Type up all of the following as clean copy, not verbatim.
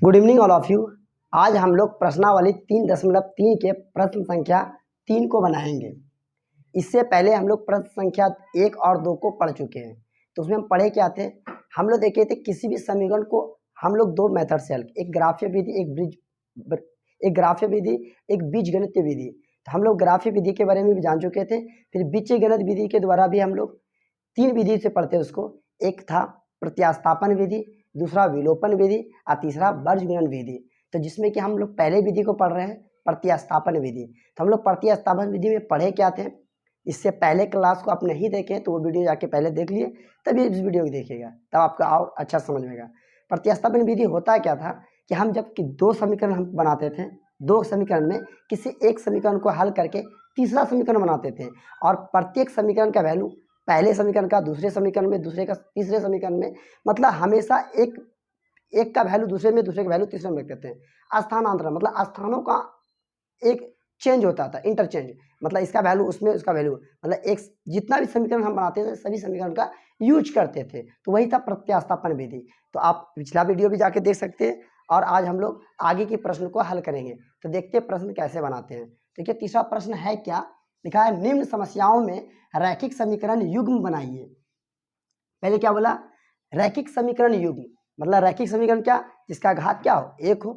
Good evening all of you. आज हम लोग प्रश्नावली 3.3 के प्रश्न संख्या 3 को बनाएंगे। इससे पहले हम लोग प्रश्न संख्या 1 और 2 को पढ़ चुके हैं। तो उसमें हम पढ़े क्या थे, हम लोग देखे थे किसी भी समीकरण को हम लोग दो मेथड से हल, एक ग्राफ्य विधि, एक बीजगणित विधि। तो हम लोग ग्राफ्य विधि के बारे में भी जान चुके थे। फिर बीजगणित विधि के द्वारा भी हम लोग 3 विधि से पढ़ते उसको। एक था प्रत्यास्थापन विधि, दूसरा विलोपन विधि और तीसरा वर्गीकरण विधि। तो जिसमें कि हम लोग पहले विधि को पढ़ रहे हैं, प्रत्यास्थापन विधि। तो हम लोग प्रत्यास्थापन विधि में पढ़े क्या थे, इससे पहले क्लास को आप नहीं देखें तो वो वीडियो जाके पहले देख लिए, तभी इस वीडियो को देखिएगा, तब आपका और अच्छा समझ में आएगा। प्रत्यास्थापन विधि होता क्या था कि हम जब कि दो समीकरण हम बनाते थे, दो समीकरण में किसी एक समीकरण को हल करके तीसरा समीकरण बनाते थे, और प्रत्येक समीकरण का वैल्यू पहले समीकरण का दूसरे समीकरण में, दूसरे का तीसरे समीकरण में, मतलब हमेशा एक का वैल्यू दूसरे में, दूसरे का वैल्यू तीसरे में रखते हैं। स्थानांतरण मतलब स्थानों का एक चेंज होता था, इंटरचेंज, मतलब इसका वैल्यू उसमें, उसका वैल्यू, मतलब एक जितना भी समीकरण हम बनाते थे सभी समीकरण का यूज करते थे। तो वही था प्रत्यास्थापन विधि। तो आप पिछला वीडियो भी जाके देख सकते हैं। और आज हम लोग आगे के प्रश्न को हल करेंगे। तो देखते हैं प्रश्न कैसे बनाते हैं। देखिए तीसरा प्रश्न है क्या लिखा है, निम्न समस्याओं में रैखिक समीकरण युग्म बनाइए। पहले क्या बोला, रैखिक समीकरण युग्म, मतलब रैखिक समीकरण क्या, जिसका घात क्या हो, एक हो।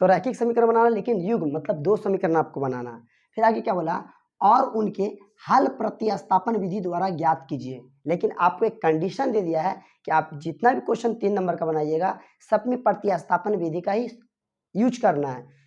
तो रैखिक समीकरण बनाना, लेकिन युग्म मतलब दो समीकरण आपको बनाना। फिर आगे क्या बोला, और उनके हल प्रतिस्थापन विधि द्वारा ज्ञात कीजिए। लेकिन आपको एक कंडीशन दे दिया है कि आप जितना भी क्वेश्चन 3 नंबर का बनाइएगा सब में प्रतिस्थापन विधि का ही यूज करना है।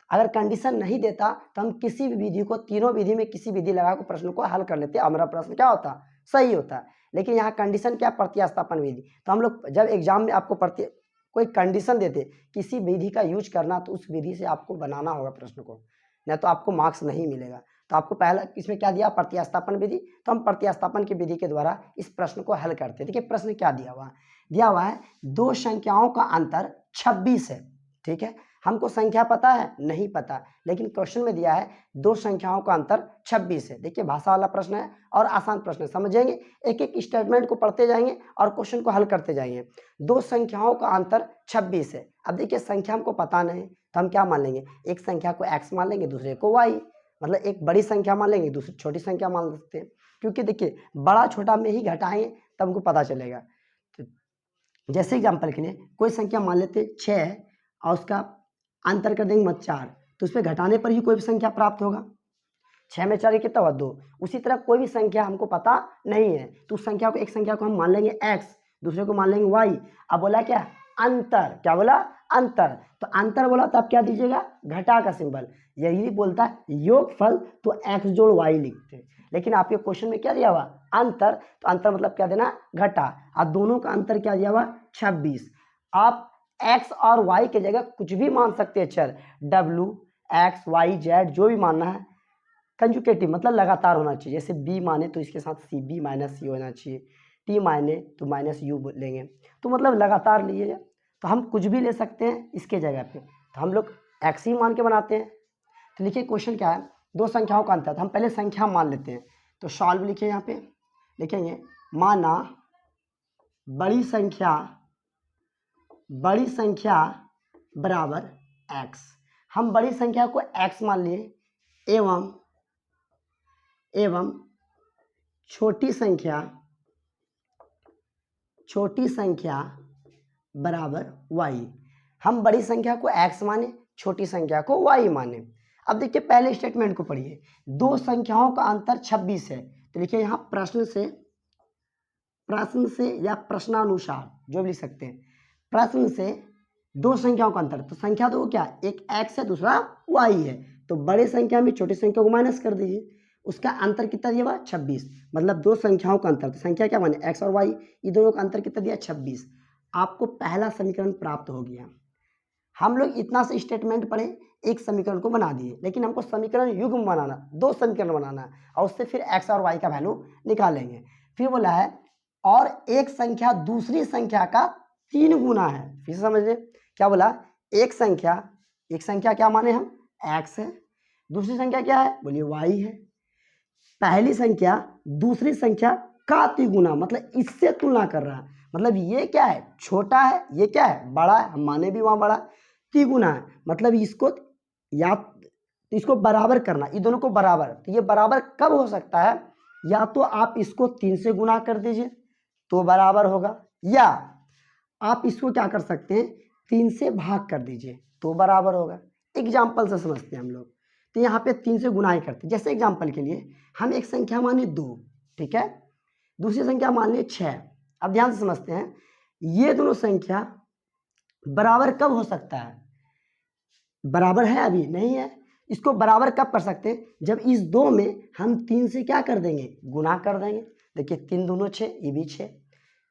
अगर कंडीशन नहीं देता तो हम किसी भी विधि को, तीनों विधि में किसी विधि लगा कर प्रश्न को हल कर लेते, हमारा प्रश्न क्या होता, सही होता। लेकिन यहाँ कंडीशन क्या, प्रतिस्थापन विधि। तो हम लोग जब एग्जाम में आपको कोई कंडीशन देते किसी विधि का यूज करना, तो उस विधि से आपको बनाना होगा प्रश्न को, नहीं तो आपको मार्क्स नहीं मिलेगा। तो आपको पहला इसमें क्या दिया, प्रतिस्थापन विधि। तो हम प्रतिस्थापन की विधि के द्वारा इस प्रश्न को हल करते हैं। देखिए प्रश्न क्या दिया हुआ है, दो संख्याओं का अंतर 26 है। ठीक है, हमको संख्या पता है, नहीं पता, लेकिन क्वेश्चन में दिया है दो संख्याओं का अंतर 26 है। देखिए भाषा वाला प्रश्न है और आसान प्रश्न है, समझेंगे, एक एक स्टेटमेंट को पढ़ते जाएंगे और क्वेश्चन को हल करते जाएंगे। दो संख्याओं का अंतर 26 है। अब देखिए संख्या हमको पता नहीं, तो हम क्या मान लेंगे, एक संख्या को x मान लेंगे, दूसरे को y, मतलब एक बड़ी संख्या मान लेंगे, दूसरी छोटी संख्या मान सकते हैं। क्योंकि देखिए बड़ा छोटा में ही घटाएंगे तब हमको पता चलेगा। तो जैसे एग्जाम्पल के लिए कोई संख्या मान लेते 6 है और उसका अंतर कर देंगे मत 4, तो उस पर घटाने पर ही कोई भी संख्या प्राप्त होगा। 6 में 4 कितना हुआ, 2। उसी तरह कोई भी संख्या हमको पता नहीं है, तो उस संख्या को, एक संख्या को हम मान लेंगे x, दूसरे को मान लेंगे y। अब बोला क्या, अंतर, क्या बोला, अंतर। तो अंतर बोला तो आप क्या दीजिएगा, घटा का सिंबल। यही बोलता है योगफल, तो x जोड़ y लिखते हैं। लेकिन आपके क्वेश्चन में क्या दिया हुआ, अंतर, तो अंतर मतलब क्या देना, घटा। और दोनों का अंतर क्या दिया हुआ, 26। आप x और y के जगह कुछ भी मान सकते हैं चर, w, x, y, z, जो भी मानना है। कंजुकेटिव मतलब लगातार होना चाहिए, जैसे b माने तो इसके साथ c, b माइनस c होना चाहिए, t माने तो माइनस u लेंगे, तो मतलब लगातार लिए। तो हम कुछ भी ले सकते हैं इसके जगह पे, तो हम लोग x ही मान के बनाते हैं। तो लिखिए क्वेश्चन क्या है, दो संख्याओं का अंतर। हम पहले संख्या मान लेते हैं, तो सॉल्व लिखिए, यहाँ पे लिखेंगे, माना बड़ी संख्या बराबर x। हम बड़ी संख्या को x मान लिए, एवं छोटी संख्या बराबर y। हम बड़ी संख्या को x माने, छोटी संख्या को y माने। अब देखिए पहले स्टेटमेंट को पढ़िए, दो संख्याओं का अंतर 26 है। तो देखिए यहाँ प्रश्न से या प्रश्नानुसार जो भी लिख सकते हैं, प्रश्न से दो संख्याओं का अंतर, तो संख्या तो क्या, एक x है, दूसरा y है। तो बड़े संख्या में छोटी संख्या को माइनस कर दीजिए, उसका अंतर कितना दिया हुआ, 26, मतलब दो संख्याओं का अंतर। तो संख्या क्या माने, x और y, ये दोनों का अंतर कितना दिया, 26। आपको पहला समीकरण प्राप्त हो गया। हम लोग इतना से स्टेटमेंट पढ़े, एक समीकरण को बना दिए, लेकिन हमको समीकरण युग्म बनाना, दो समीकरण बनाना, और उससे फिर x और y का वैल्यू निकालेंगे। फिर बोला है और एक संख्या दूसरी संख्या का 3 गुना है। फिर समझिए क्या बोला, एक संख्या क्या माने हम, x है, दूसरी संख्या क्या है, बोलिए y है। पहली संख्या दूसरी संख्या का तिगुना, मतलब इससे तुलना कर रहा है, मतलब ये क्या है, छोटा है, ये क्या है, बड़ा है, हम माने भी वहां बड़ा। तिगुना है, मतलब इसको या तो इसको बराबर करना, ये दोनों को बराबर। तो ये बराबर कब हो सकता है, या तो आप इसको 3 से गुना कर दीजिए तो बराबर होगा, या आप इसको क्या कर सकते हैं 3 से भाग कर दीजिए तो बराबर होगा। एग्जाम्पल से समझते हैं हम लोग। तो यहाँ पे 3 से गुना ही करते हैं। जैसे एग्जाम्पल के लिए हम एक संख्या मानिए 2, ठीक है, दूसरी संख्या मान लीजिए 6। अब ध्यान से समझते हैं, ये दोनों संख्या बराबर कब हो सकता है, बराबर है अभी नहीं है। इसको बराबर कब कर सकते हैं, जब इस 2 में हम 3 से क्या कर देंगे, गुना कर देंगे। देखिए 3 दूनो 6, ये भी 6।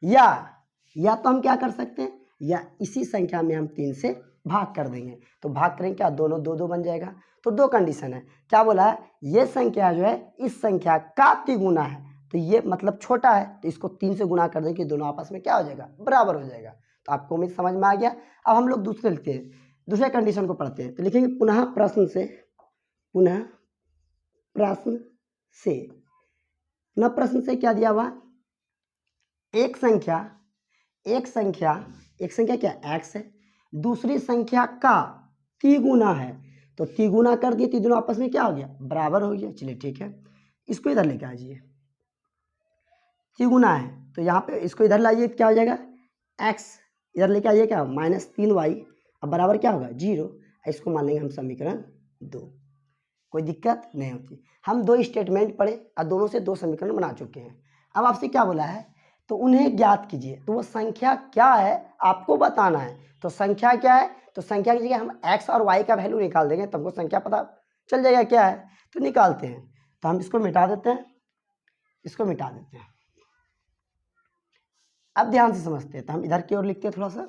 या तो हम क्या कर सकते हैं, या इसी संख्या में हम 3 से भाग कर देंगे। तो भाग करेंगे क्या, दोनों 2 2 बन जाएगा। तो 2 कंडीशन है। क्या बोला है, ये संख्या जो है इस संख्या का तिगुना है, तो ये मतलब छोटा है, तो इसको 3 से गुना कर देंगे, दोनों आपस में क्या हो जाएगा, बराबर हो जाएगा। तो आपको उम्मीद समझ में आ गया। अब हम लोग दूसरे लिखते हैं, दूसरे कंडीशन को पढ़ते हैं। तो लिखेंगे पुनः प्रश्न से, पुनः प्रश्न से, पुनः प्रश्न से क्या दिया हुआ, एक संख्या क्या x है, दूसरी संख्या का तिगुना है। तो तिगुना कर दिए तो दोनों आपस में क्या हो गया, बराबर हो गया। चलिए ठीक है, इसको इधर लेके आ जाइए, तिगुना है तो यहाँ पे इसको इधर लाइए, क्या हो जाएगा x, इधर लेके आइए क्या, -3y। अब बराबर क्या होगा 0। इसको मान लेंगे हम समीकरण 2। कोई दिक्कत नहीं होती। हम 2 स्टेटमेंट पढ़े और दोनों से 2 समीकरण बना चुके हैं। अब आपसे क्या बोला है, तो उन्हें ज्ञात कीजिए। तो वो संख्या क्या है आपको बताना है। तो संख्या क्या है, तो संख्या की जगह हम x और y का वैल्यू निकाल देंगे, तब वो संख्या पता चल जाएगा क्या है। तो निकालते हैं, तो हम इसको मिटा देते हैं, इसको मिटा देते हैं। अब ध्यान से समझते हैं, तो हम इधर की ओर लिखते हैं थोड़ा सा।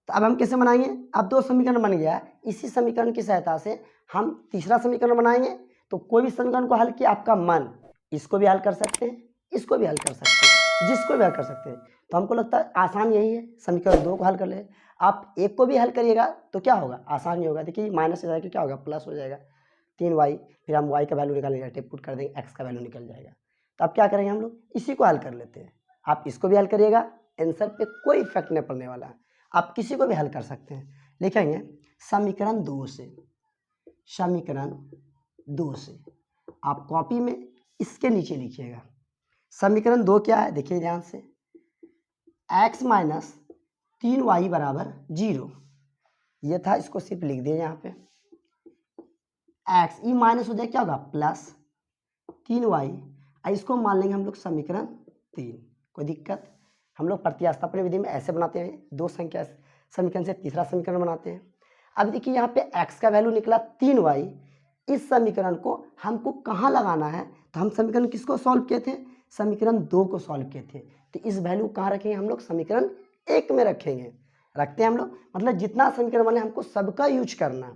तो अब हम कैसे बनाएंगे, अब 2 समीकरण बन गया, इसी समीकरण की सहायता से हम तीसरा समीकरण बनाएंगे। तो कोई भी समीकरण को हल किया आपका मन, इसको भी हल कर सकते हैं, इसको भी हल कर सकते हैं, जिसको भी हल कर सकते हैं। तो हमको लगता है आसान यही है, समीकरण 2 को हल कर ले। आप एक को भी हल करिएगा तो क्या होगा, आसान ही होगा। देखिए माइनस हो जाएगा, क्या होगा, प्लस हो जाएगा 3y। फिर हम y का वैल्यू निकालेंगे, टिप पुट कर देंगे, x का वैल्यू निकल जाएगा। तो अब क्या करेंगे हम लोग, इसी को हल कर लेते हैं। आप इसको भी हल करिएगा, आंसर पे कोई इफेक्ट नहीं पड़ने वाला है। आप किसी को भी हल कर सकते हैं। लिखेंगे समीकरण 2 से, समीकरण 2 से आप कॉपी में इसके नीचे लिखिएगा। समीकरण 2 क्या है, देखिए ध्यान से, x माइनस 3y बराबर 0। ये था, इसको सिर्फ लिख दिए यहाँ पे। x ये माइनस हो जाए क्या होगा, प्लस 3y। इसको मान लेंगे हम लोग समीकरण 3। कोई दिक्कत, हम लोग प्रतिस्थापन विधि में ऐसे बनाते हैं, 2 संख्या समीकरण से तीसरा समीकरण बनाते हैं। अब देखिए यहाँ पे x का वैल्यू निकला 3y। इस समीकरण को हमको कहाँ लगाना है, तो हम समीकरण किसको सॉल्व किए थे, समीकरण 2 को सॉल्व किए थे। तो इस वैल्यू कहाँ रखेंगे हम लोग, समीकरण 1 में रखेंगे। रखते हैं हम लोग, मतलब जितना समीकरण बने हमको सबका यूज करना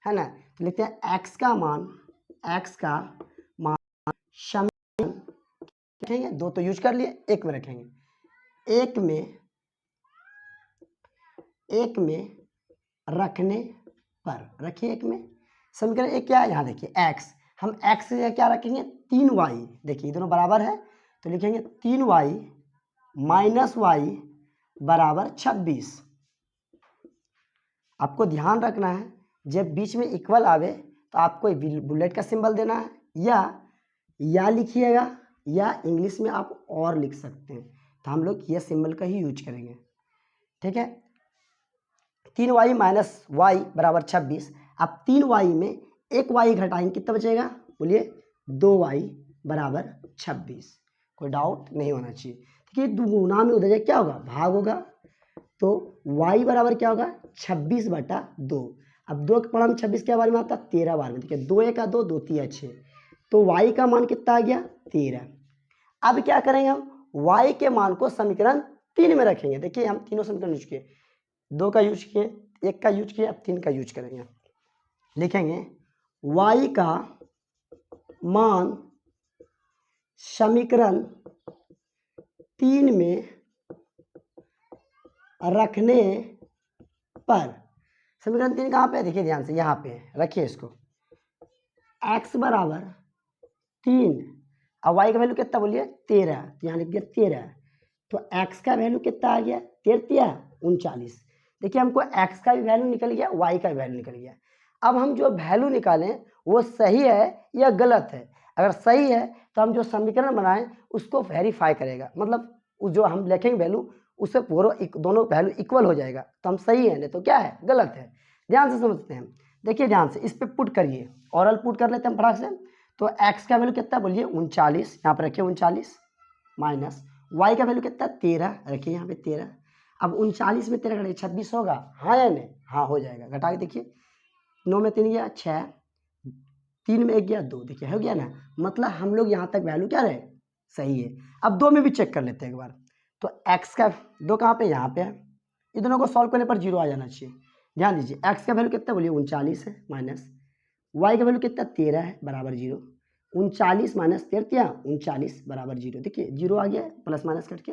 है ना। तो लिखते हैं x का मान समीकरण रखेंगे, 2 तो यूज कर लिए, 1 में रखेंगे। एक में रखने पर, रखिए 1 में। समीकरण 1 क्या है, यहाँ देखिए x, हम x से क्या रखेंगे 3y। देखिए दोनों बराबर है, तो लिखेंगे 3y माइनस y बराबर 26। आपको ध्यान रखना है, जब बीच में इक्वल आवे तो आपको बुलेट का सिंबल देना है, या लिखिएगा, या इंग्लिश में आप और लिख सकते हैं। तो हम लोग ये सिंबल का ही यूज करेंगे, ठीक है। 3y माइनस y बराबर 26। अब 3y में एक y घटाएंगे, कितना बचेगा, बोलिए 2y बराबर 26। कोई डाउट नहीं होना चाहिए। देखिए दुगुना में उधर जाए क्या होगा, भाग होगा। तो y बराबर क्या होगा, 26/2। अब 2 के पढ़ा में 26 क्या बार में आता है, 13 बार में। देखिए 2 1 2, 2 3 6। तो y का मान कितना आ गया, 13। अब क्या करेंगे हम, y के मान को समीकरण 3 में रखेंगे। देखिए हम तीनों समीकरण यूज किए, 2 का यूज किए, 1 का यूज किए, अब 3 का यूज करेंगे। लिखेंगे y का मान समीकरण 3 में रखने पर, समीकरण 3 कहाँ पे है, देखिए ध्यान से, यहाँ पे रखिए इसको, x बराबर 3। अब y का वैल्यू कितना बोलिए 13, तो यहाँ लिख दिया 13। तो x का वैल्यू कितना आ गया, 13 39। देखिए हमको x का भी वैल्यू निकल गया, y का भी वैल्यू निकल गया। अब हम जो वैल्यू निकालें वो सही है या गलत है। अगर सही है तो हम जो समीकरण बनाएं उसको वेरीफाई करेगा, मतलब जो हम लिखेंगे वैल्यू उससे दोनों वैल्यू इक्वल हो जाएगा तो हम सही है, नहीं तो क्या है, गलत है। ध्यान से समझते हैं, देखिए ध्यान से इस पे पुट करिए, ऑरल पुट कर लेते हैं फटाक से। तो x का वैल्यू कितना बोलिए 39, यहाँ पर रखिए 39 माइनस y का वैल्यू कितना 13, रखिए यहाँ पे 13। अब 39 में 13 घटाइए 26 होगा, हाँ या नहीं, हाँ हो जाएगा। घटा के देखिए 9 में 3 गया 6, 3 में 1 गया 2, देखिए हो गया ना। मतलब हम लोग यहाँ तक वैल्यू क्या रहे, सही है। अब 2 में भी चेक कर लेते हैं एक बार। तो x का 2 कहाँ पे, यहाँ पे है, इन दोनों को सॉल्व करने पर 0 आ जाना चाहिए। ध्यान दीजिए x का वैल्यू कितना बोलिए 39 है माइनस y का वैल्यू कितना 13 है बराबर 0। 39 माइनस 13 39 बराबर 0, देखिए 0 आ गया प्लस माइनस करके।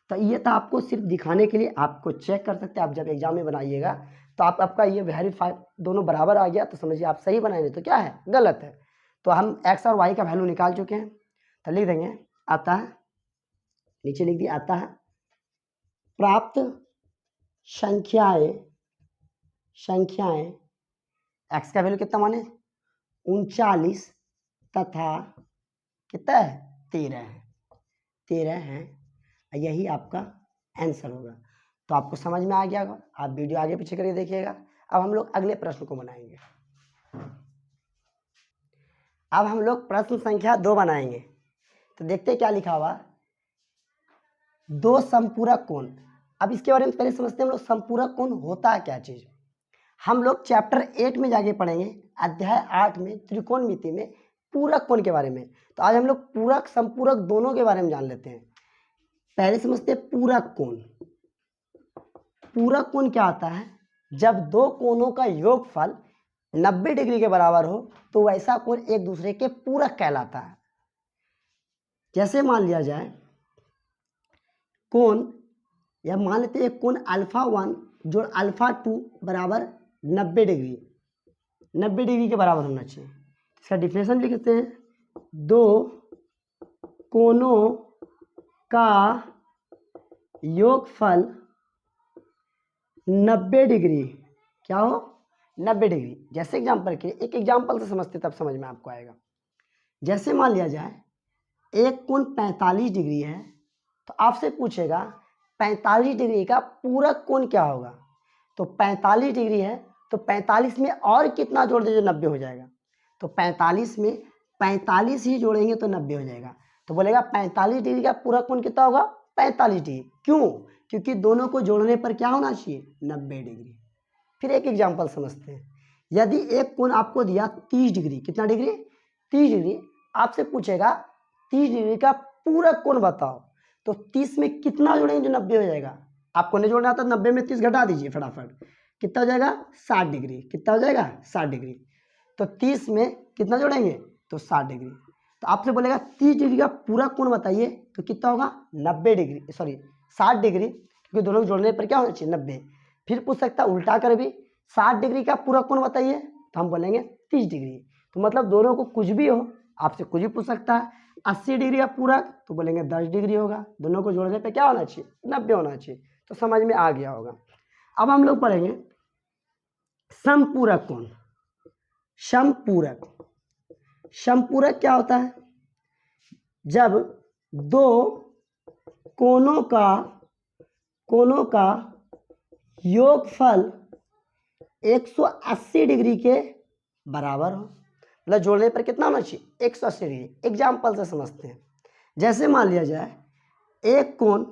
तो ये था आपको सिर्फ दिखाने के लिए, आपको चेक कर सकते हैं आप जब एग्जाम में बनाइएगा तो आपका ये वेरीफाई दोनों बराबर आ गया तो समझिए आप सही बनाएंगे, तो क्या है, गलत है। तो हम x और y का वैल्यू निकाल चुके हैं, तो लिख देंगे आता है, नीचे लिख दिया आता है प्राप्त संख्याएं x का वैल्यू कितना माने 39 तथा कितना है 13 है, यही आपका आंसर होगा। तो आपको समझ में आ गया होगा, आप वीडियो आगे पीछे करके देखिएगा। अब हम लोग अगले प्रश्न को बनाएंगे। अब हम लोग प्रश्न संख्या 2 बनाएंगे। तो देखते हैं क्या लिखा हुआ, दो समपूरक कोण। अब इसके बारे में पहले समझते हैं हम लोग समपूरक कोण होता है क्या चीज। हम लोग चैप्टर 8 में जाके पढ़ेंगे, अध्याय 8 में त्रिकोणमिति में पूरक कोण के बारे में। तो आज हम लोग पूरक समपूरक दोनों के बारे में जान लेते हैं। पहले समझते हैं पूरक कोण। पूरक कोण क्या होता है, जब दो कोणों का योगफल 90 डिग्री के बराबर हो तो वैसा कोण एक दूसरे के पूरक कहलाता है। जैसे मान लिया जाए कोण, या मान लेते हैं कोण अल्फा 1 जोड़ अल्फा 2 बराबर 90 डिग्री के बराबर होना चाहिए। इसका डिफिनेशन लिखते हैं, दो कोणों का योगफल 90 डिग्री, क्या हो 90 डिग्री। जैसे एग्जाम्पल के एक एग्जाम्पल से समझते तब समझ में आपको आएगा। जैसे मान लिया जाए एक कोण 45 डिग्री है, तो आपसे पूछेगा 45 डिग्री का पूरक कोण क्या होगा। तो 45 डिग्री है तो 45 में और कितना जोड़ दीजिए 90 हो जाएगा। तो 45 में 45 ही जोड़ेंगे तो 90 हो जाएगा। तो बोलेगा 45 डिग्री का पूरक कोण कितना होगा 45 डिग्री। क्यों, क्योंकि दोनों को जोड़ने पर क्या होना चाहिए 90 डिग्री। फिर एक एग्जाम्पल समझते हैं, यदि एक कोण आपको दिया 30 डिग्री, कितना डिग्री 30 डिग्री, आपसे पूछेगा 30 डिग्री का पूरक कोण बताओ। तो 30 में कितना जोड़ेंगे जो 90 हो जाएगा। आपको नहीं जोड़ना आता 90 में 30 घटा दीजिए फटाफट, कितना हो जाएगा 60 डिग्री, कितना हो जाएगा 60 डिग्री। तो 30 में कितना जोड़ेंगे तो 60 डिग्री। तो आपसे बोलेगा 30 डिग्री का पूरक कोण बताइए, तो कितना होगा 90 डिग्री, सॉरी 60 डिग्री, क्योंकि दोनों को जोड़ने पर क्या होना चाहिए 90। फिर पूछ सकता है उल्टा कर भी 60 डिग्री का पूरक कोण बताइए, तो हम बोलेंगे 30 डिग्री। तो मतलब दोनों को कुछ भी हो, आपसे कुछ भी पूछ सकता है। 80 डिग्री का पूरक तो बोलेंगे 10 डिग्री होगा, दोनों को जोड़ने पे क्या होना चाहिए 90 होना चाहिए। तो समझ में आ गया होगा। अब हम लोग पढ़ेंगे समपूरक कोण। समपूरक क्या होता है, जब दो कोणों का योगफल 180 डिग्री के बराबर हो, मतलब जोड़ने पर कितना होना चाहिए 180 डिग्री। एग्जाम्पल से समझते हैं, जैसे मान लिया जाए एक कोण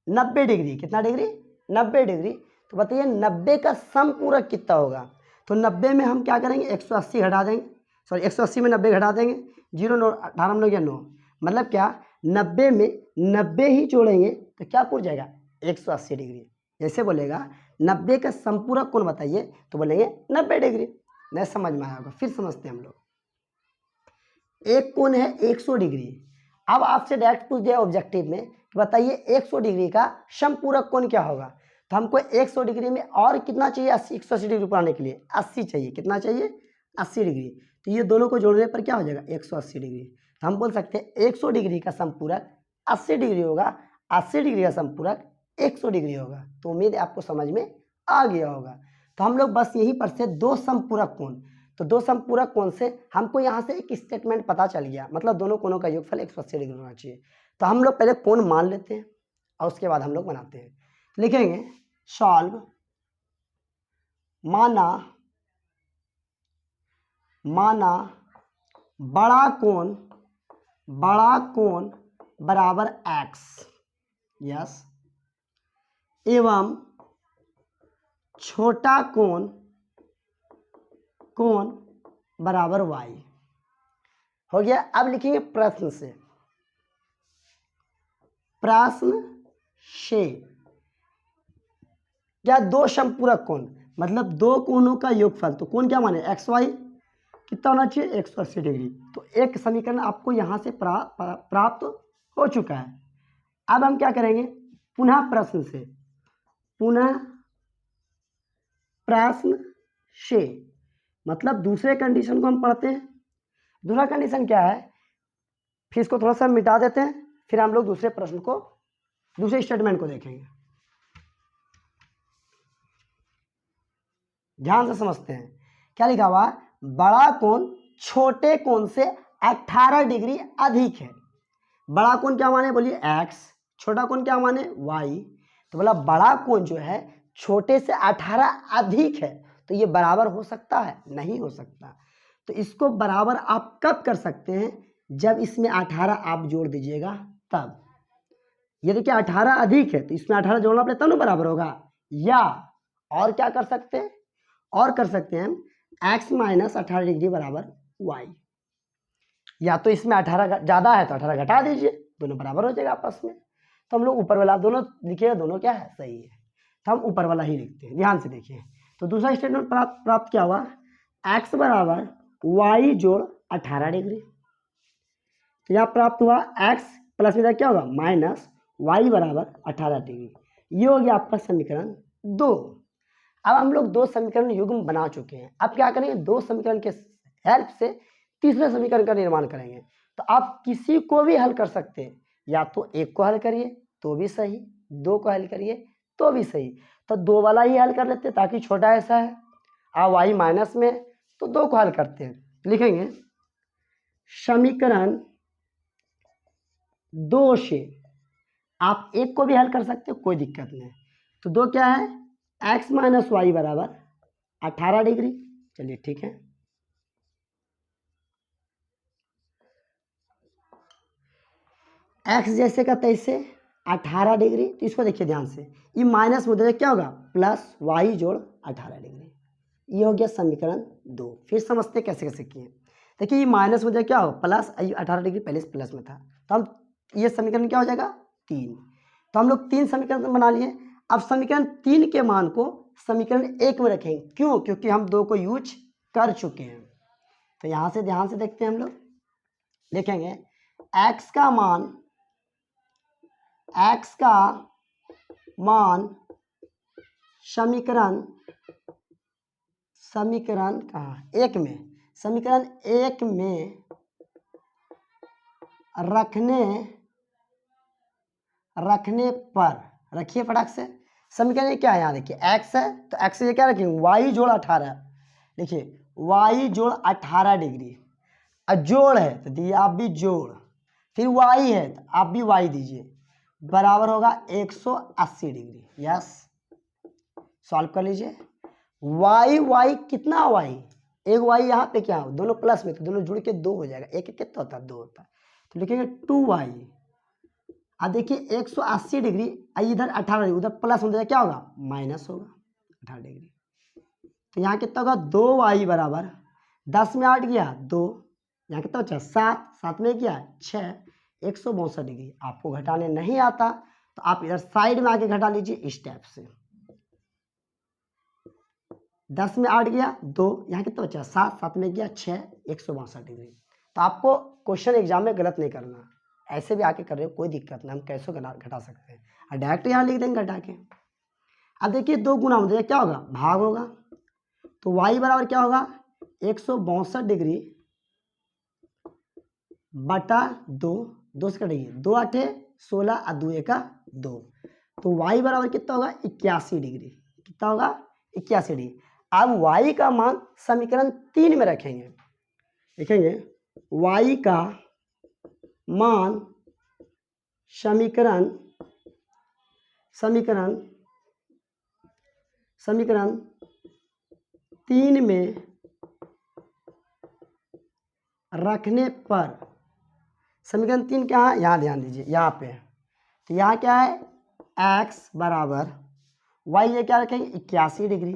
90 डिग्री, कितना डिग्री 90 डिग्री, तो बताइए 90 का समपूरक कितना होगा। तो 90 में हम क्या करेंगे 180 घटा देंगे, सॉरी 180 में 90 घटा देंगे, 0 9 18 में 9, मतलब क्या 90 में 90 ही जोड़ेंगे तो क्या पूछ जाएगा 180 डिग्री। जैसे बोलेगा 90 का समपूरक कोण बताइए, तो बोलेंगे 90 डिग्री। नहीं समझ में आया होगा, फिर समझते हैं हम लोग। एक कोण है 100 डिग्री, अब आपसे डायरेक्ट पूछ दिया ऑब्जेक्टिव में कि बताइए 100 डिग्री का समपूरक कोण क्या होगा। तो हमको 100 डिग्री में और कितना चाहिए 180 डिग्री बनाने के लिए 80 चाहिए, कितना चाहिए 80 डिग्री। तो ये दोनों को जोड़ने पर क्या हो जाएगा 180 डिग्री। तो हम बोल सकते हैं 100 डिग्री का समपूरक 80 डिग्री होगा, 80 डिग्री का समपूरक 100 डिग्री होगा। तो उम्मीद है आपको समझ में आ गया होगा। तो हम लोग बस यहीं पर से दो समपूरक कोण, तो दो समपूरक कोण से हमको यहाँ से एक स्टेटमेंट पता चल गया, मतलब दोनों कोणों का योगफल 180 डिग्री होना चाहिए। तो हम लोग पहले कोण मान लेते हैं और उसके बाद हम लोग बनाते हैं। लिखेंगे सॉल्व माना बड़ा कोण बराबर x, यस, एवं छोटा कोण बराबर y हो गया। अब लिखेंगे प्रश्न से क्या दो समपूरक कोण, मतलब दो कोणों का योगफल, तो कोण क्या माने एक्स वाई कितना होना चाहिए 180 डिग्री। तो एक समीकरण आपको यहाँ से प्राप्त हो चुका है। अब हम क्या करेंगे, पुनः प्रश्न से मतलब दूसरे कंडीशन को हम पढ़ते हैं। दूसरा कंडीशन क्या है, फिर इसको थोड़ा सा मिटा देते हैं, फिर हम लोग दूसरे प्रश्न को, दूसरे स्टेटमेंट को देखेंगे। ध्यान से समझते हैं क्या लिखा हुआ, बड़ा कोण छोटे कोण से 18 डिग्री अधिक है। बड़ा कोण क्या माने बोलिए x, छोटा कोण क्या माने y। तो बोला बड़ा कोण जो है छोटे से 18 अधिक है, तो ये बराबर हो सकता है, नहीं हो सकता। तो इसको बराबर आप कब कर सकते हैं, जब इसमें 18 आप जोड़ दीजिएगा तब। ये देखिए 18 अधिक है तो इसमें 18 जोड़ना पड़ेगा तब ना बराबर होगा। या और क्या कर सकते हैं, और कर सकते हैं हम x माइनस 18 डिग्री बराबर y। या तो इसमें 18 ज़्यादा है तो 18 घटा दीजिए, दोनों बराबर हो जाएगा आपस में। तो हम लोग ऊपर वाला दोनों लिखिएगा, दोनों क्या है सही है, तो हम ऊपर वाला ही लिखते हैं। ध्यान से देखिए, तो दूसरा स्टेटमेंट प्राप्त क्या हुआ, x बराबर y जोड़ 18 डिग्री। तो यहाँ प्राप्त हुआ x प्लस में क्या होगा माइनस y बराबर 18 डिग्री। ये हो गया आपका समीकरण 2। अब हम लोग दो समीकरण युग्म बना चुके हैं। अब क्या करेंगे, दो समीकरण के हेल्प से तीसरे समीकरण का निर्माण करेंगे। तो आप किसी को भी हल कर सकते हैं, या तो एक को हल करिए तो भी सही, दो को हल करिए तो भी सही। तो दो वाला ही हल कर लेते हैं ताकि छोटा ऐसा है, y माइनस में, तो दो को हल करते हैं। लिखेंगे समीकरण 2 से, आप एक को भी हल कर सकते हो कोई दिक्कत नहीं। तो दो क्या है, x माइनस वाई बराबर 18 डिग्री। चलिए ठीक है, x जैसे का तैसे 18 डिग्री। तो इसको देखिए ध्यान से, ये माइनस में क्या होगा प्लस y जोड़ 18 डिग्री। ये हो गया समीकरण 2। फिर समझते कैसे कैसे किए। देखिए ये माइनस में क्या हो प्लस, 18 डिग्री पहले से प्लस में था, तो हम ये समीकरण क्या हो जाएगा 3। तो हम लोग 3 समीकरण बना लिए। अब समीकरण 3 के मान को समीकरण 1 में रखेंगे, क्यों, क्योंकि हम 2 को यूज कर चुके हैं। तो यहाँ से ध्यान से देखते हैं, हम लोग देखेंगे x का मान समीकरण कहाँ 1 में, समीकरण 1 में रखने पर, रखिए फटाक से। समीकरण क्या है, यहाँ देखिए x है तो x से क्या रखेंगे y जोड़ 18। देखिए y जोड़ 18 डिग्री, और जोड़ है तो दिए आप भी जोड़, फिर y है तो आप भी y दीजिए, बराबर होगा 180 डिग्री। यस, सॉल्व कर लीजिए। y कितना y, एक y यहाँ पे क्या हो, दोनों प्लस में तो दोनों जुड़ के 2 हो जाएगा, एक कितना होता है 2 होता है। तो लिखेंगे 2y। अब देखिए 180 डिग्री, इधर 18 डिग्री, उधर प्लस हो जाएगा क्या होगा माइनस होगा 18 डिग्री। तो यहाँ कितना होगा 2y बराबर 10 में 8 गया 2, यहाँ कितना बचा 7, 7 में गया 6, 162 डिग्री। आपको घटाने नहीं आता तो आप इधर साइड में आके घटा लीजिए इस टाइप से। 10 में 8 गया 2, यहाँ कितना बचा 7, 7 में गया 6, 162 डिग्री। तो आपको क्वेश्चन एग्जाम में गलत नहीं करना, ऐसे भी आके कर रहे हो कोई दिक्कत नहीं, हम कैसे घटा सकते हैं, और डायरेक्ट यहाँ लिख देंगे घटा के। अब देखिए 2 गुना हो जाएगा क्या होगा भाग होगा, तो y बराबर क्या होगा 162 डिग्री बटा 2, 2 से कटेगी 2 8 16 और 2 1 2, तो y बराबर कितना होगा 81 डिग्री। कितना होगा 81 डिग्री। अब y का मान समीकरण 3 में रखेंगे, लिखेंगे y का मान समीकरण 3 में रखने पर, समीकरण 3 क्या है, यहाँ ध्यान दीजिए, यहाँ पे तो यहाँ क्या है x बराबर y, ये क्या रखेंगे 81 डिग्री,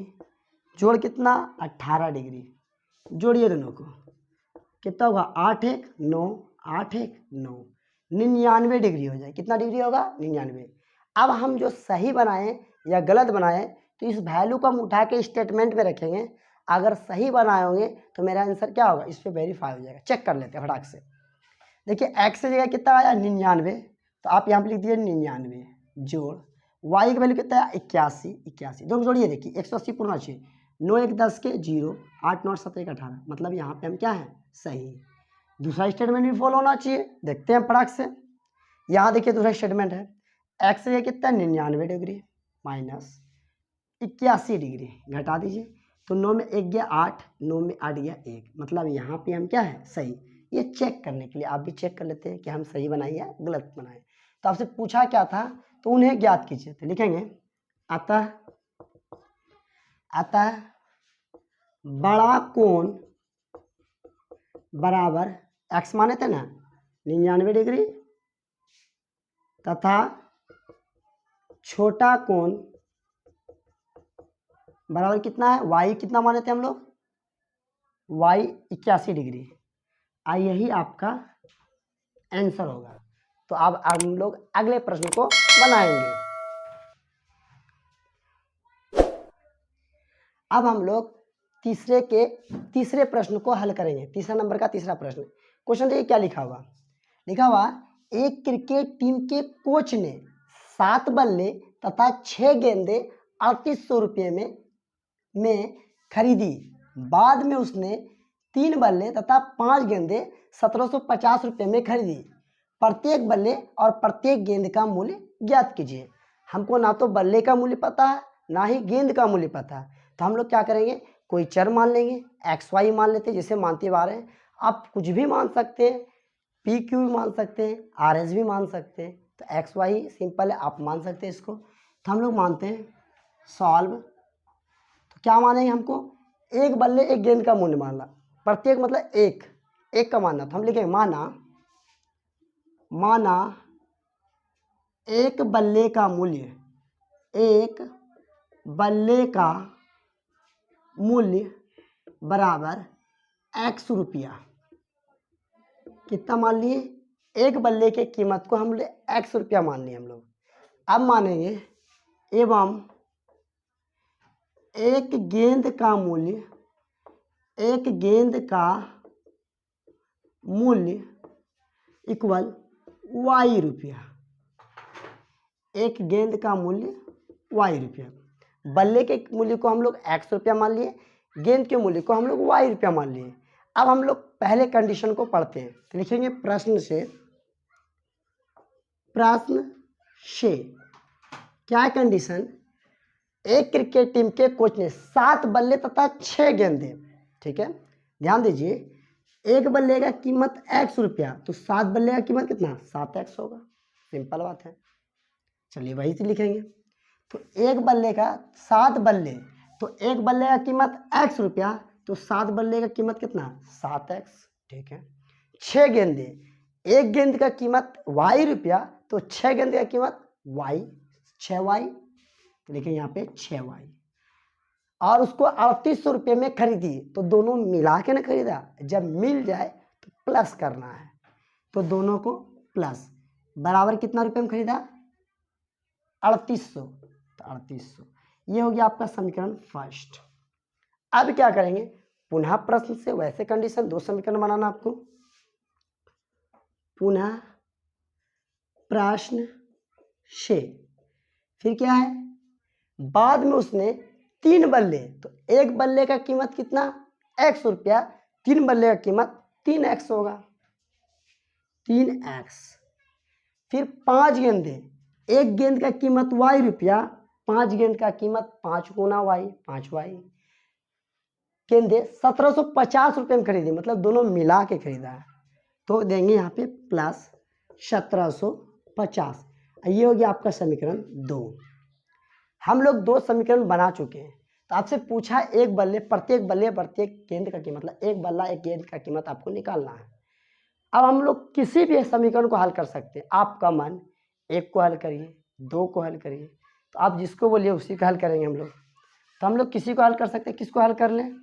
जोड़ कितना 18 डिग्री, जोड़िए दोनों को, कितना होगा 8 1 9, 8 1 9, 99 डिग्री हो जाए। कितना डिग्री होगा 99। अब हम जो सही बनाएं या गलत बनाएं तो इस वैल्यू को हम उठा के स्टेटमेंट में रखेंगे। अगर सही बनाए होंगे तो मेरा आंसर क्या होगा, इस पर वेरीफाई हो जाएगा। चेक कर लेते हैं फटाक से। देखिए x की जगह कितना आया 99, तो आप यहाँ पे लिख दीजिए 99 जोड़ y की वैल्यू कितना है 81, दोनों जोड़िए, देखिए 180 पूर्ण चाहिए, 9 1 10 के 0, 8 9 7 1 18, मतलब यहाँ पे हम क्या है सही। दूसरा स्टेटमेंट भी फॉलो होना चाहिए, देखते हैं फटाक से। यहाँ देखिए दूसरा स्टेटमेंट है, x की कितना 99 डिग्री माइनस 81 डिग्री, घटा दीजिए, तो 9 में 1 गया 8, 9 में 8 गया 1, मतलब यहाँ पे हम क्या है सही। ये चेक करने के लिए आप भी चेक कर लेते हैं कि हम सही बनाए या गलत बनाए। तो आपसे पूछा क्या था, तो उन्हें ज्ञात कीजिए, तो लिखेंगे अतः बड़ा कोण बराबर x माने थे ना 99 डिग्री तथा छोटा कोण बराबर कितना है y, कितना माने थे हम लोग y 81 डिग्री। यही आपका आंसर होगा। तो अब हम लोग अगले प्रश्न को बनाएंगे। अब हम लोग तीसरे प्रश्न को हल करेंगे। तीसरा नंबर का तीसरा प्रश्न, क्वेश्चन देखिए क्या लिखा हुआ। एक क्रिकेट टीम के कोच ने 7 बल्ले तथा 6 गेंदे 3800 रुपये में खरीदी। बाद में उसने 3 बल्ले तथा 5 गेंदे 1750 रुपये में खरीदी। प्रत्येक बल्ले और प्रत्येक गेंद का मूल्य ज्ञात कीजिए। हमको ना तो बल्ले का मूल्य पता है ना ही गेंद का मूल्य पता है, तो हम लोग क्या करेंगे, कोई चर मान लेंगे, XY मान लेते हैं, जैसे मानते आ रहे हैं। आप कुछ भी मान सकते हैं, PQ भी मान सकते हैं, RS भी मान सकते हैं। तो XY सिंपल है, आप मान सकते हैं इसको। तो हम लोग मानते हैं सॉल्व। तो क्या मानेंगे, हमको एक बल्ले एक गेंद का मूल्य मानना, प्रत्येक मतलब एक का मानना। तो हम लिखेंगे माना एक बल्ले का मूल्य बराबर x रुपया। कितना मान लिए, एक बल्ले के कीमत को हम x रुपया मान लिए हम लोग। अब मानेंगे एवं एक गेंद का मूल्य इक्वल y रुपया। एक गेंद का मूल्य y रुपया। बल्ले के मूल्य को हम लोग x रुपया मान लिए, गेंद के मूल्य को हम लोग y रुपया मान लिए। अब हम लोग पहले कंडीशन को पढ़ते हैं। तो लिखेंगे प्रश्न से क्या है कंडीशन, एक क्रिकेट टीम के कोच ने 7 बल्ले तथा 6 गेंदे, ठीक है ध्यान दीजिए, एक बल्ले का कीमत x रुपया, तो 7 बल्ले का कीमत कितना 7x होगा। सिंपल बात है, चलिए वही से लिखेंगे। तो एक बल्ले का 7 बल्ले, तो एक बल्ले का कीमत x रुपया, तो 7 बल्ले का कीमत कितना 7x, ठीक है। 6 गेंदे, एक गेंद का कीमत y रुपया, तो 6 गेंद का कीमत y 6y, तो देखिए यहाँ पे 6y। और उसको 3800 रुपये में खरीदी, तो दोनों मिला के ना खरीदा, जब मिल जाए तो प्लस करना है, तो दोनों को प्लस बराबर कितना रुपये में खरीदा 3800, तो 3800। ये हो गया आपका समीकरण फर्स्ट। अब क्या करेंगे, पुनः प्रश्न से वैसे कंडीशन 2 समीकरण बनाना आपको। पुनः प्रश्न से फिर क्या है, बाद में उसने 3 बल्ले, तो एक बल्ले का कीमत कितना x रुपया, 3 बल्ले का कीमत 3x होगा, 3x। फिर 5 गेंदे, एक गेंद का कीमत y रुपया, 5 गेंद का कीमत 5 गुना वाई 5 वाई। गेंदे 1750 रुपये में खरीदी, मतलब दोनों मिला के खरीदा है, तो देंगे यहाँ पे प्लस 1750। ये हो गया आपका समीकरण 2। हम लोग 2 समीकरण बना चुके हैं। तो आपसे पूछा एक बल्ले प्रत्येक गेंद का कीमत, मतलब एक बल्ला एक गेंद का कीमत आपको निकालना है। अब हम लोग किसी भी समीकरण को हल कर सकते हैं। आपका मन 1 को हल करिए, 2 को हल करिए, तो आप जिसको बोलिए उसी को हल करेंगे हम लोग। तो हम लोग किसी को हल कर सकते हैं, किसको हल कर लें,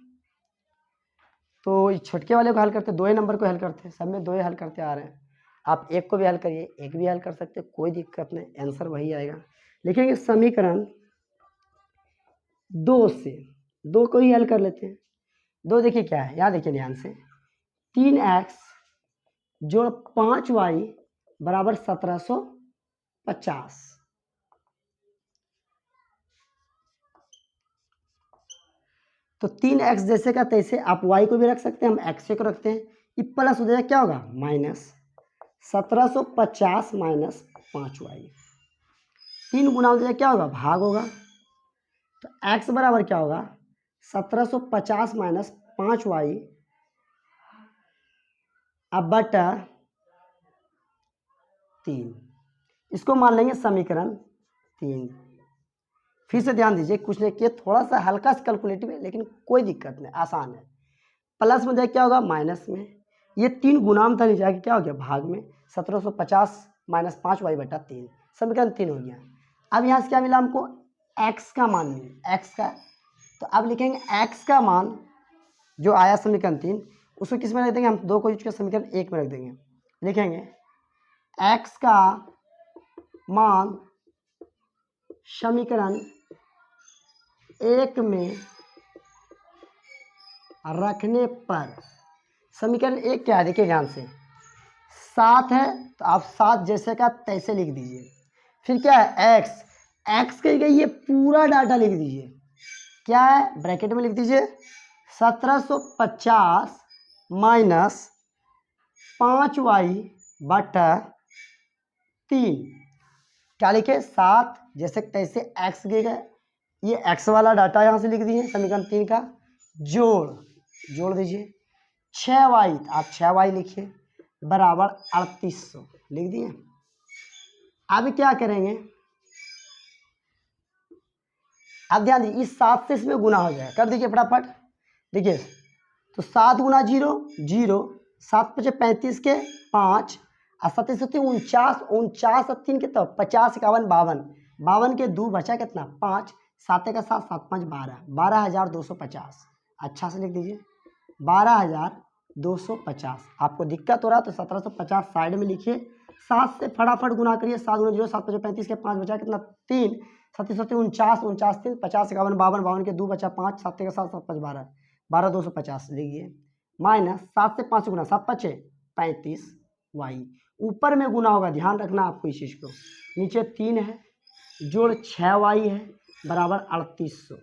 तो इस छोटके वाले को हल करते, 2 नंबर को हल करते, सब में 2 हल करते आ रहे हैं। आप 1 को भी हल करिए, 1 भी हल कर सकते, कोई दिक्कत नहीं, आंसर वही आएगा। लेकिन इस समीकरण 2 से 2 को ही हल कर लेते हैं। 2 देखिए क्या है, यहाँ देखिए ध्यान से, 3x जोड़ 5y बराबर 1750। तो 3x जैसे का तैसे आप y को भी रख सकते हैं, हम x को रखते हैं, ये प्लस हो जाएगा, क्या होगा माइनस 1750 माइनस 5y, 3 गुना हो जाएगा, क्या होगा भाग होगा। तो x बराबर क्या होगा 1750 माइनस 5y अब बटा 3, इसको मान लेंगे समीकरण 3। फिर से ध्यान दीजिए, कुछ नहीं किया, थोड़ा सा हल्का सा कैलकुलेटिव है लेकिन कोई दिक्कत नहीं, आसान है। प्लस में जाए क्या होगा माइनस में, ये 3 गुना में था, नहीं जाके क्या हो गया भाग में, 1750 माइनस 5y बटा 3, समीकरण 3 हो गया। अब यहाँ से क्या मिला हमको, x का मान मिला, x का, तो अब लिखेंगे x का मान जो आया समीकरण 3, उसको किस में रख देंगे, हम 2 को यूज कर समीकरण 1 में रख देंगे। लिखेंगे x का मान समीकरण 1 में रखने पर, समीकरण 1 क्या है देखिए ध्यान से, 7 है, तो आप 7 जैसे का तैसे लिख दीजिए। फिर क्या है x के लिए ये पूरा डाटा लिख दीजिए, क्या है ब्रैकेट में लिख दीजिए 1750 माइनस 5y बटा 3, क्या लिखे 7 जैसे तैसे x गए, ये x वाला डाटा यहाँ से लिख दिए समीकरण 3 का, जोड़ दीजिए 6y, आप 6y लिखिए बराबर 3800 लिख दिए। अब क्या करेंगे, अब ध्यान दीजिए इस 7 से इसमें गुना हो जाए, कर दीजिए फटाफट, देखिए तो 7 गुना 0 0, 7 पचे 35 के 5 और 37 49, 49 और 3 कितना 50 51 52, 52 के 2 बचा कितना 5, 7 का 7 7 5 12, 12250, अच्छा से लिख दीजिए 12250। आपको दिक्कत हो रहा है तो 1750 साइड में लिखिए, 7 से फटाफट गुना करिए, 7 गुना 0, 7 पचे 35 के 5 बचा कितना 3, 37 49 49 3 50 51 52, 52 के 2 बचा 5, 7 का 7 7 5 12, 12250 लिखिए, माइनस 7 से 5 गुना 7 पचे 35 वाई, ऊपर में गुना होगा, ध्यान रखना आपको इस चीज़ को, नीचे 3 है जोड़ 6y है बराबर 3800।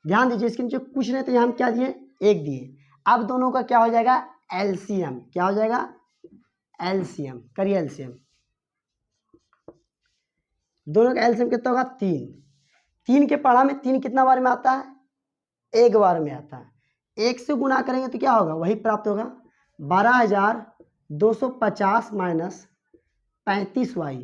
ध्यान दीजिए इसके नीचे कुछ नहीं, तो यहाँ हम क्या दिए 1 दिए। अब दोनों का क्या हो जाएगा एलसीएम, क्या हो जाएगा एलसीएम, करिए एलसीएम, दोनों का एलसीएम कितना होगा 3, 3 के पढ़ा में 3 कितना बार में आता है, 1 बार में आता है, 1 से गुना करेंगे तो क्या होगा वही प्राप्त होगा 12250 माइनस 35y।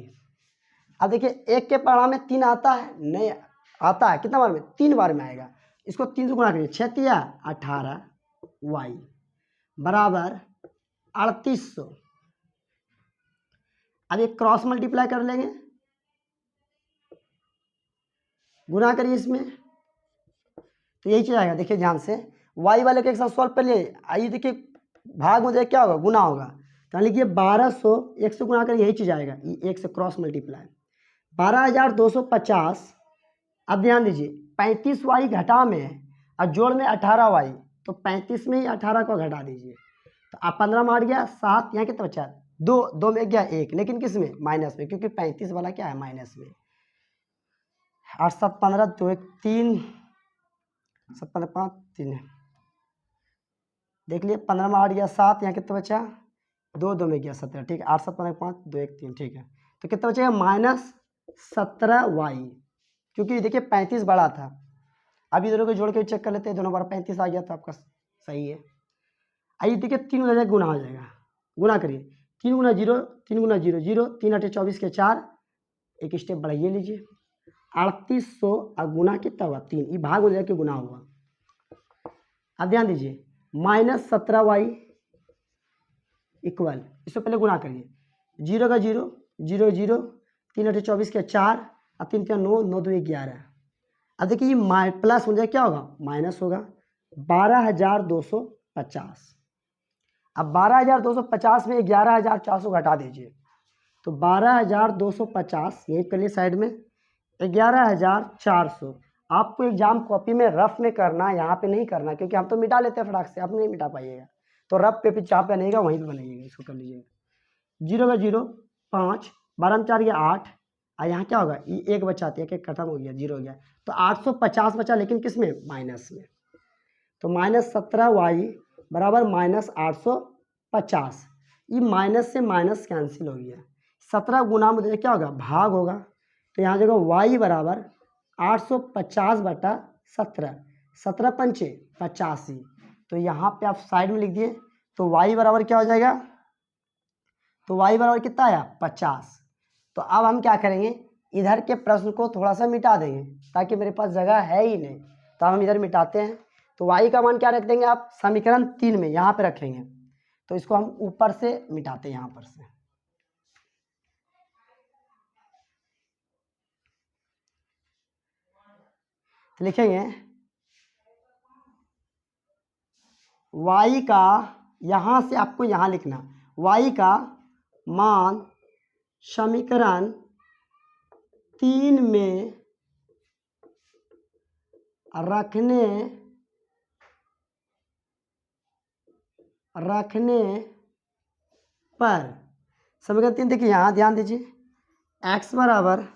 अब देखिए 1 के पढ़ा में 3 आता है, नहीं आता है, कितना बार में 3 बार में आएगा, इसको 3 से गुना करिए 6 तिया 18y बराबर 3800। अब एक क्रॉस मल्टीप्लाई कर लेंगे, गुना करिए इसमें तो यही चीज आएगा। देखिए ध्यान से y वाले के एक साथ सॉल्व कर लिए, आइए देखिए भाग में क्या होगा गुना होगा, तो लिखिए 1200, 1 से गुना करिए यही चीज आएगा, 1 से क्रॉस मल्टीप्लाई 12250। अब ध्यान दीजिए 35y घटा में और जोड़ में 18y, तो 35 में ही 18 को घटा दीजिए, तो आप 15 में हट गया 7, यहाँ कितना बचा 2 में गया 1, लेकिन किस में माइनस में, क्योंकि 35 वाला क्या है माइनस में, 8 7 15 2 1 3 7 15 5 3 है, देख लिए 15 में हट गया 7, यहाँ कितना बचा 2 में गया 17, ठीक है 8 7 15 5 2 1 3, ठीक है, तो कितना बचेगा -17y, क्योंकि देखिए 35 बड़ा था। अब ये दोनों को जोड़ के चेक कर लेते हैं, दोनों बार 35 आ गया तो आपका सही है। आइए देखिए 3 गुना गुना हो जाएगा, गुना करिए 3 गुना 0, 3 गुना 0 0, 3 8 24 के 4, एक स्टेप बढ़ाइए लीजिए 3800 और गुना कितना हुआ 3, ये भाग हो जाएगा कि गुना हुआ। अब ध्यान दीजिए -17y इक्वल, इससे पहले गुना करिए 0 का 0 0 0, 3 8 24 के 4 और 3 3 9, 9 2 11। अब देखिए ये प्लस हो जाए क्या होगा माइनस होगा 12,250। अब 12,250 में 11,400 घटा दीजिए तो 12,250 यही कर लिए साइड में 11,400। आपको एग्जाम कॉपी में रफ में करना, यहाँ पे नहीं करना, क्योंकि हम तो मिटा लेते हैं फटाक से, आप नहीं मिटा पाइएगा। तो रफ पे जहाँ पे बनेगा वहीं पे बनाइएगा, इसको कर लीजिएगा 0 का 0 5, 12 में 4 गया 8 और यहाँ क्या होगा ये एक बचाते हैं, एक खत्म हो गया 0 हो गया तो 850 बचा, लेकिन किस में माइनस में। तो -17y बराबर -850। ये माइनस से माइनस कैंसिल हो गया, 17 गुना में क्या होगा भाग होगा, तो यहाँ जगह y बराबर 850 बटा 17, 17 पंचे 85। तो यहाँ पे आप साइड में लिख दिए तो y बराबर क्या हो जाएगा, तो y बराबर कितना आया 50। तो अब हम क्या करेंगे, इधर के प्रश्न को थोड़ा सा मिटा देंगे ताकि मेरे पास जगह है ही नहीं, तो हम इधर मिटाते हैं। तो y का मान क्या रख देंगे आप समीकरण 3 में यहाँ पे रखेंगे, तो इसको हम ऊपर से मिटाते हैं यहाँ पर से। तो लिखेंगे y का, यहाँ से आपको यहाँ लिखना y का मान समीकरण 3 में रखने पर, समीकरण 3 देखिए यहाँ ध्यान दीजिए x बराबर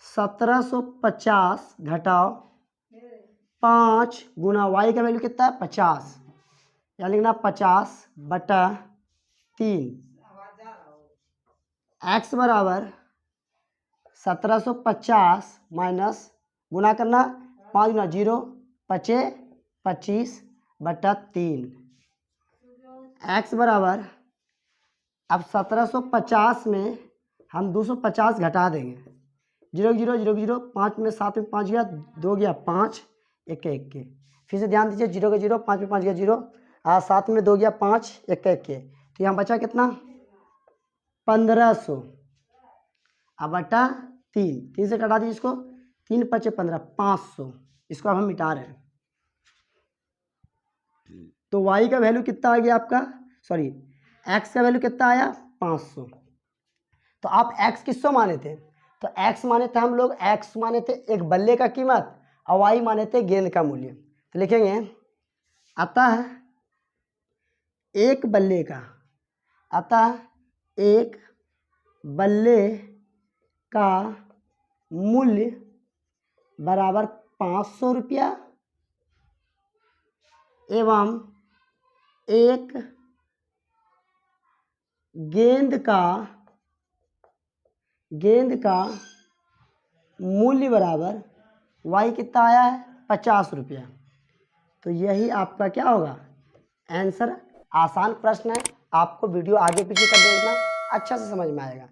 1750 घटाओ 5 गुना y का वैल्यू कितना है 50, यहाँ लिखना 50 बटा 3, x बराबर 1750 माइनस गुना करना 5 गुना 0 पचे 25 बटा 3, x बराबर अब 1750 में हम 250 घटा देंगे 0 0 0 0, 5 में 7 में 5 गया 2 गया 5, 1 1 के, फिर से ध्यान दीजिए 0 का 0, 5 में 5 गया 0 और 7 में 2 गया 5, 1 1 के, तो यहाँ बचा कितना 1500 अब बटा 3 से कटा दीजिए इसको 3 पचे 15 500, इसको अब हम मिटा रहे हैं। तो y का वैल्यू कितना आ गया आपका, सॉरी x का वैल्यू कितना आया 500। तो आप x किसको माने थे, तो x माने थे हम लोग, x माने थे एक बल्ले का कीमत और y माने थे गेंद का मूल्य। तो लिखेंगे अतः एक बल्ले का मूल्य बराबर 500 रुपया एवं एक गेंद का मूल्य बराबर y कितना आया है 50 रुपया। तो यही आपका क्या होगा आंसर। आसान प्रश्न है, आपको वीडियो आगे पीछे कर देखना, अच्छा से समझ में आएगा।